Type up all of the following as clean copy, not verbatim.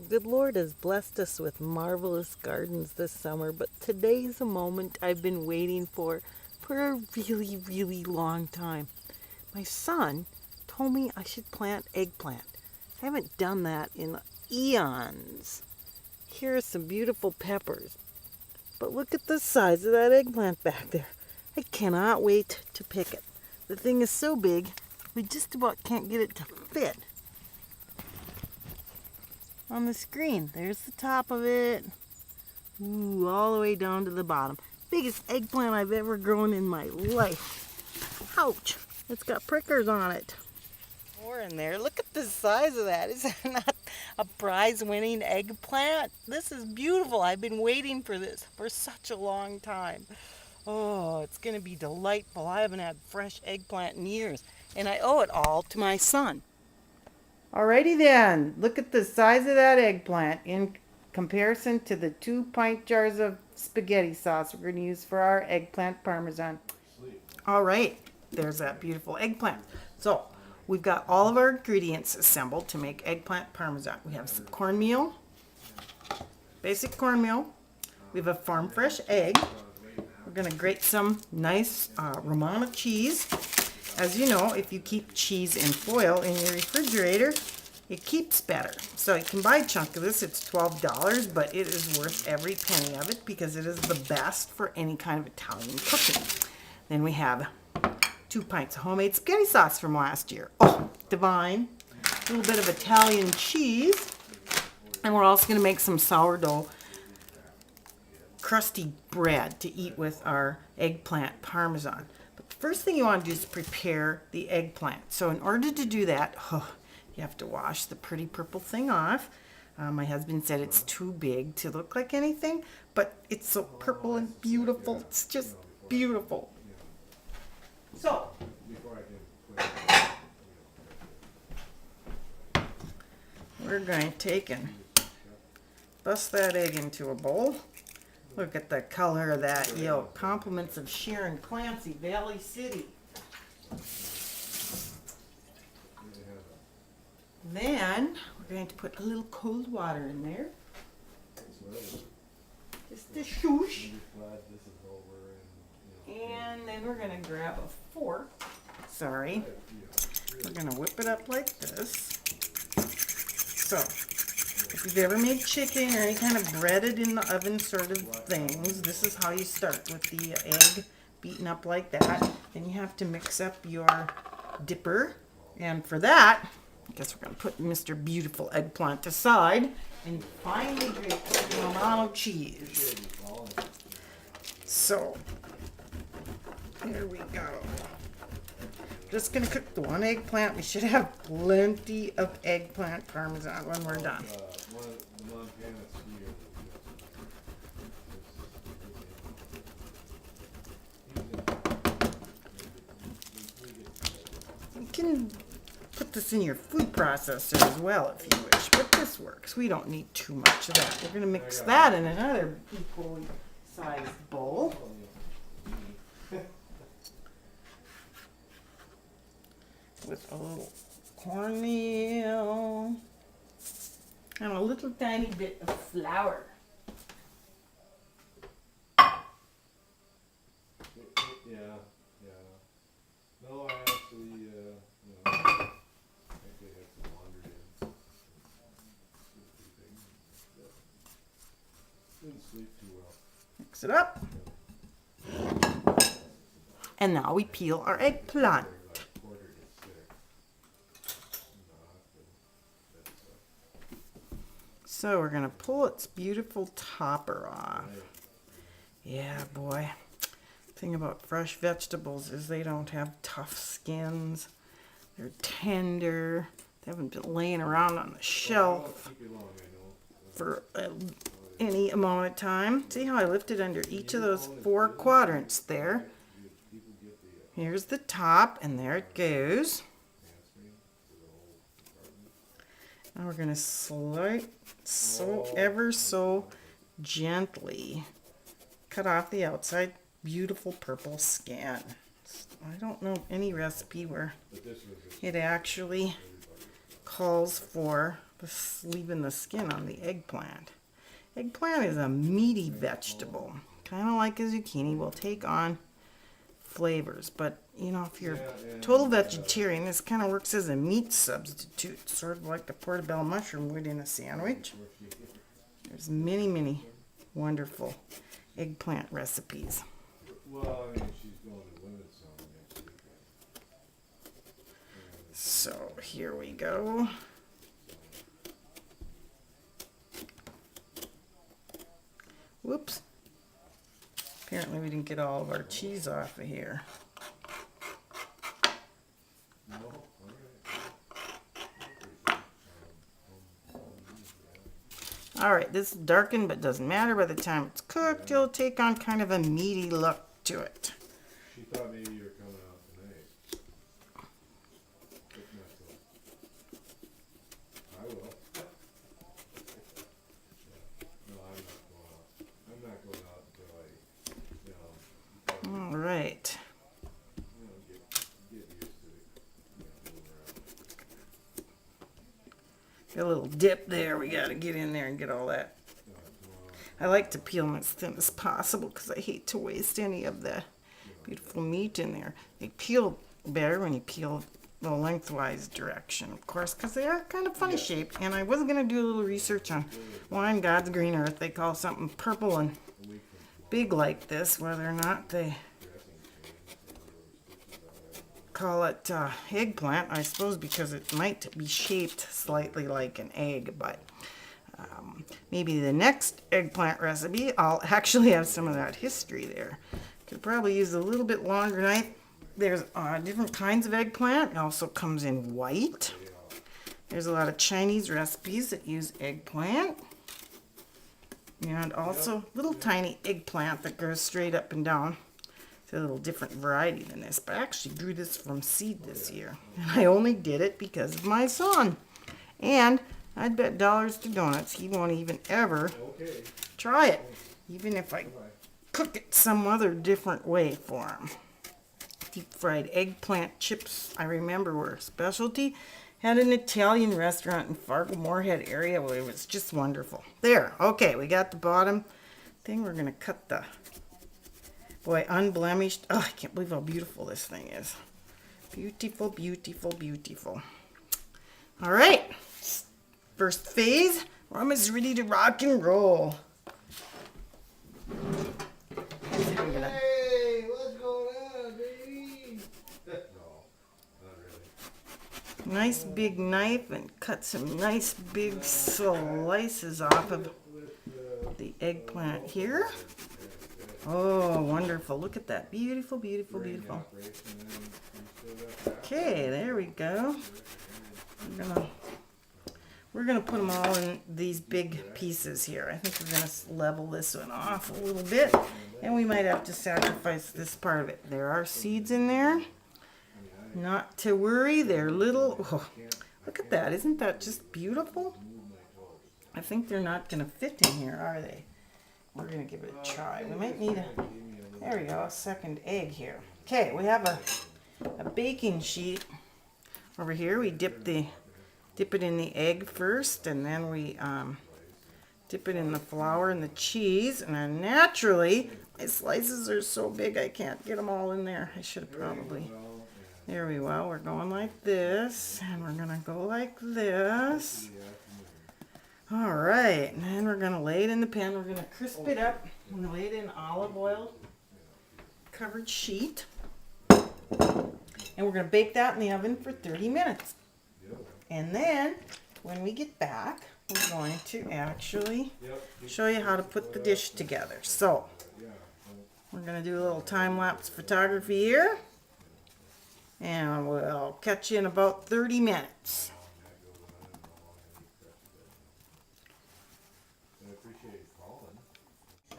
good Lord has blessed us with marvelous gardens this summer, but today's a moment I've been waiting for a really, really long time. My son told me I should plant eggplant. I haven't done that in eons. Here are some beautiful peppers, but look at the size of that eggplant back there. I cannot wait to pick it. The thing is so big, we just about can't get it to fit on the screen. There's the top of it. Ooh, all the way down to the bottom. Biggest eggplant I've ever grown in my life. Ouch! It's got prickers on it. More in there. Look at the size of that. Is that not a prize-winning eggplant? This is beautiful. I've been waiting for this for such a long time. Oh, it's going to be delightful. I haven't had fresh eggplant in years, and I owe it all to my son. Alrighty then, look at the size of that eggplant in comparison to the 2-pint jars of spaghetti sauce we're going to use for our eggplant parmesan. Alright, there's that beautiful eggplant. So, we've got all of our ingredients assembled to make eggplant parmesan. We have some cornmeal, basic cornmeal. We have a farm fresh egg. We're going to grate some nice Romano cheese. As you know, if you keep cheese in foil in your refrigerator, it keeps better. So you can buy a chunk of this. It's $12, but it is worth every penny of it because it is the best for any kind of Italian cooking. Then we have 2 pints of homemade spaghetti sauce from last year. Oh, divine. A little bit of Italian cheese. And we're also going to make some sourdough crusty bread to eat with our eggplant parmesan. But the first thing you want to do is prepare the eggplant. So in order to do that, you have to wash the pretty purple thing off. My husband said it's too big to look like anything, but it's so purple and beautiful. It's just beautiful. So, we're going to take and bust that egg into a bowl. Look at the color of that yolk. Compliments of Sharon Clancy, Valley City. Then we're going to put a little cold water in there. Just a shoosh. And then we're going to grab a fork. Sorry. We're going to whip it up like this. So, if you've ever made chicken or any kind of breaded in the oven sort of things, this is how you start, with the egg beaten up like that. Then you have to mix up your dipper. And for that, I guess we're going to put Mr. Beautiful Eggplant aside and finally grate the Romano cheese. So, here we go. Just going to cook the one eggplant. We should have plenty of eggplant parmesan when we're done. You can put this in your food processor as well if you wish, but this works. We don't need too much of that. We're going to mix that in another equally sized bowl. With a little cornmeal and a little tiny bit of flour. Yeah. No, I actually, I think they had some laundry in. Didn't sleep too well. Mix it up. And now we peel our eggplant. So we're going to pull its beautiful topper off. Yeah, boy. The thing about fresh vegetables is they don't have tough skins. They're tender. They haven't been laying around on the shelf for any amount of time. See how I lifted under each of those 4 quadrants there? Here's the top, and there it goes. Now we're going to ever so gently cut off the outside beautiful purple skin. I don't know any recipe where it actually calls for leaving the skin on the eggplant. Eggplant is a meaty vegetable, kind of like a zucchini. Will take on flavors, but you know, if you're total vegetarian, this kind of works as a meat substitute, sort of like the portobello mushroom would in a sandwich. There's many, many wonderful eggplant recipes. Well, I mean, she's going to women's summer next weekend. So here we go. Whoops. Apparently we didn't get all of our cheese off of here. No, all right. All right, this is darkened, but doesn't matter. By the time it's cooked, it'll take on kind of a meaty look to it. She thought maybe you were coming out tonight. If not, so I will. No, I'm not going out. I'm not going out until I, All right. get used to it. Moving around. Got a little dip there. We got to get in there and get all that. I like to peel them as thin as possible because I hate to waste any of the beautiful meat in there. They peel better when you peel the lengthwise direction, of course, because they are kind of funny shaped. And I was going to do a little research on why in God's green earth they call something purple and big like this, whether or not they call it eggplant. I suppose because it might be shaped slightly like an egg, but maybe the next eggplant recipe I'll actually have some of that history there. Could probably use a little bit longer knife. There's different kinds of eggplant. It also comes in white. There's a lot of Chinese recipes that use eggplant. And also little tiny eggplant that goes straight up and down. It's a little different variety than this, but I actually grew this from seed this year. And I only did it because of my son. And I'd bet dollars to donuts he won't even ever try it, even if I cook it some other different way for him. Deep fried eggplant chips, I remember, were a specialty. Had an Italian restaurant in Fargo Moorhead area where it was just wonderful. There, okay, we got the bottom thing. We're going to cut the, boy, unblemished. Oh, I can't believe how beautiful this thing is. Beautiful, beautiful, beautiful. All right. First phase, we're almost ready to rock and roll. Hey, what's going on, baby? No, not really. Nice big knife and cut some nice big slices off of the eggplant here. Oh, wonderful. Look at that. Beautiful, beautiful, beautiful. Okay, there we go. We're gonna put them all in these big pieces here. I think we're gonna level this one off a little bit, and we might have to sacrifice this part of it. There are seeds in there. Not to worry, they're little. Oh, look at that! Isn't that just beautiful? I think they're not gonna fit in here, are they? We're gonna give it a try. We might need a. There we go, a second egg here. Okay, we have a baking sheet over here. We dip it in the egg first, and then we dip it in the flour and the cheese. And then naturally, my slices are so big I can't get them all in there. I should have probably. There we go. We're going like this, and we're gonna go like this. All right, and then we're gonna lay it in the pan. We're gonna crisp it up. I'm gonna lay it in olive oil covered sheet, and we're gonna bake that in the oven for 30 minutes. And then, when we get back, we're going to actually show you how to put the dish together. So, we're going to do a little time-lapse photography here. And we'll catch you in about 30 minutes.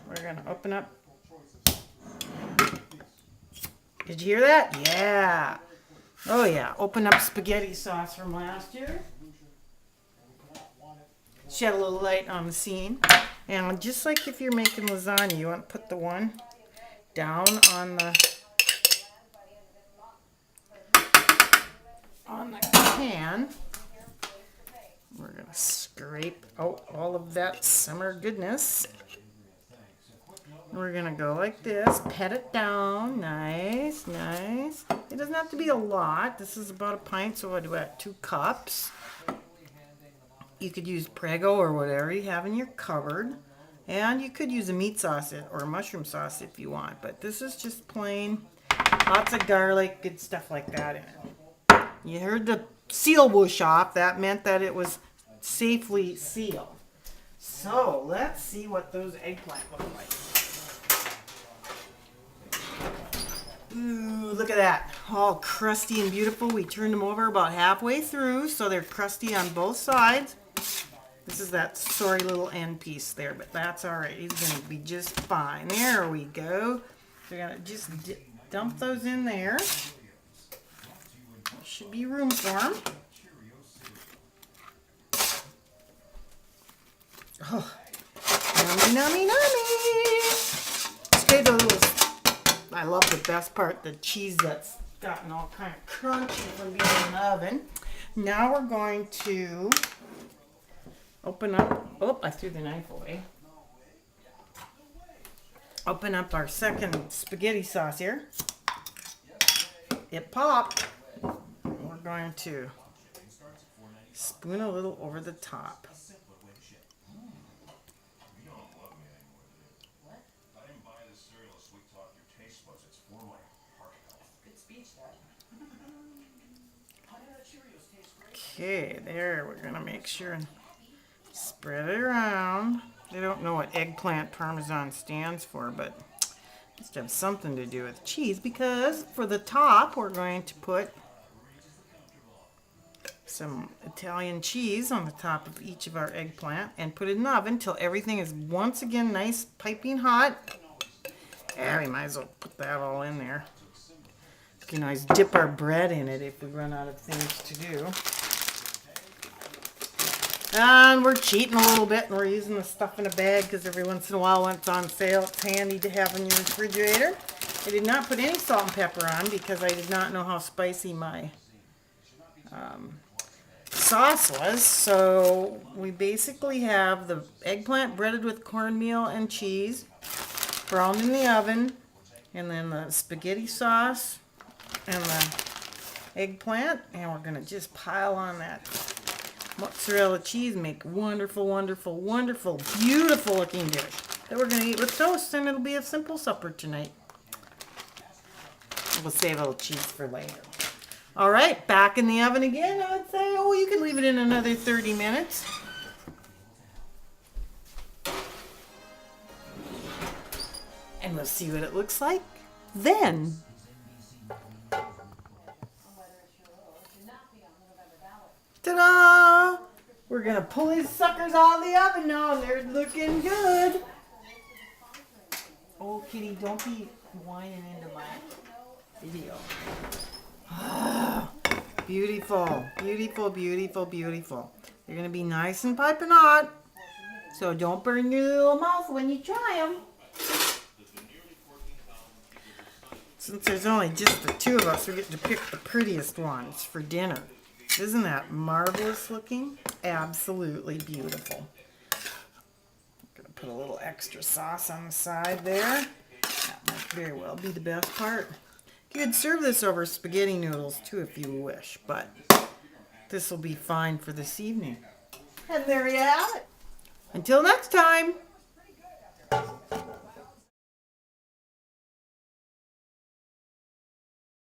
We're going to open up. Did you hear that? Yeah. Oh yeah, open up spaghetti sauce from last year. Shed a little light on the scene. And just like if you're making lasagna, you want to put the one down on the pan. We're going gonna scrape out all of that summer goodness. We're gonna go like this, pat it down, nice, nice. It doesn't have to be a lot. This is about a pint, so what do I have? 2 cups. You could use Prego or whatever you have in your cupboard. And you could use a meat sauce or a mushroom sauce if you want, but this is just plain. Lots of garlic, good stuff like that in it. You heard the seal whoosh off. That meant that it was safely sealed. So let's see what those eggplant look like. Ooh, look at that. All crusty and beautiful. We turned them over about halfway through, so they're crusty on both sides. This is that sorry little end piece there, but that's all right. He's going to be just fine. There we go. We're going to just dump those in there. Should be room for them. Oh, yummy, nummy, nummy. Stay the little. I love the best part, the cheese that's gotten all kind of crunchy from being in the oven. Now we're going to open up. Oh, I threw the knife away. Open up our second spaghetti sauce here. It popped. We're going to spoon a little over the top. Okay, there, we're gonna make sure and spread it around. I don't know what eggplant parmesan stands for, but it must have something to do with cheese, because for the top we're going to put some Italian cheese on the top of each of our eggplant and put it in the oven until everything is once again nice piping hot. Yeah, we might as well put that all in there. We can always dip our bread in it if we run out of things to do. And we're cheating a little bit, and we're using the stuff in a bag because every once in a while when it's on sale, it's handy to have in your refrigerator. I did not put any salt and pepper on because I did not know how spicy my sauce was. So we basically have the eggplant breaded with cornmeal and cheese, browned in the oven, and then the spaghetti sauce and the eggplant, and we're going to just pile on that mozzarella cheese, make wonderful, wonderful, wonderful, beautiful looking dish that we're going to eat with toast, and it'll be a simple supper tonight. We'll save a little cheese for later. All right, back in the oven again. I would say, oh, you can leave it in another 30 minutes. And we'll see what it looks like then. Ta-da! We're going to pull these suckers out of the oven now, and they're looking good. Oh, kitty, don't be whining into my video. Beautiful, beautiful, beautiful, beautiful. They're going to be nice and piping hot, so don't burn your little mouth when you try them. Since there's only just the two of us, we get to pick the prettiest ones for dinner. Isn't that marvelous looking? Absolutely beautiful. I'm going to put a little extra sauce on the side there. That might very well be the best part. You could serve this over spaghetti noodles too if you wish, but this will be fine for this evening. And there you have it. Until next time.